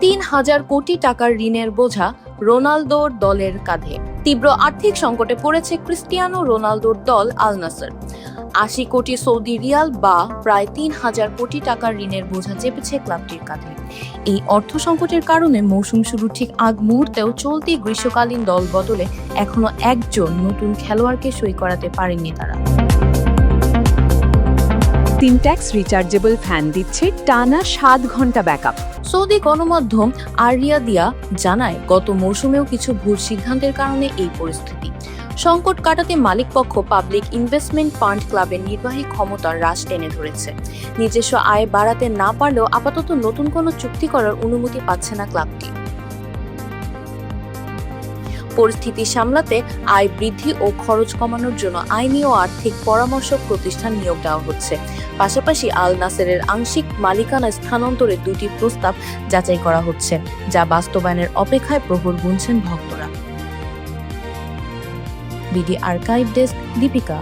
3,000 কোটি টাকার ঋণের বোঝা রোনালদোর দলের কাঁধে। তীব্র আর্থিক সংকটে পড়েছে ক্রিস্টিয়ানো রোনালদোর দল আল নাসর। 80 কোটি সৌদি রিয়াল বা প্রায় 3,000 কোটি টাকার ঋণের বোঝা চেপেছে ক্লাবটির কাঁধে। এই অর্থ সংকটের কারণে মৌসুম শুরুর ঠিক আগ মুহূর্তেও চলতি গ্রীষ্মকালীন দল বদলে এখনো একজন নতুন খেলোয়াড়কে সই করাতে পারেননি তারা। সিনট্যাক্স রিচার্জেবল ফ্যান দিচ্ছে টানা 7 ঘন্টা ব্যাকআপ। সৌদি গণমাধ্যম আর রিয়াদিয়া জানায়, গত মৌসুমেও কিছু ভুল সিদ্ধান্তের কারণে এই পরিস্থিতি। সংকট কাটাতে মালিকপক্ষ পাবলিক ইনভেস্টমেন্ট ফান্ড ক্লাবের নির্বাহী ক্ষমতার হ্রাস টেনে ধরেছে। নিজস্ব আয় বাড়াতে না পারলেও আপাতত নতুন কোনো চুক্তি করার অনুমতি পাচ্ছে না ক্লাবটি। পরিস্থিতি সামলাতে আয় বৃদ্ধি ও খরচ কমানোর জন্য আইনি ও আর্থিক পরামর্শক প্রতিষ্ঠান নিয়োগ দেওয়া হচ্ছে। পাশাপাশি আল নাসেরের আংশিক মালিকানা স্থানান্তরের 2টি প্রস্তাব যাচাই করা হচ্ছে, যা বাস্তবায়নের অপেক্ষায় প্রহর গুনছেন ভক্তরা। BD archive desk, Deepika.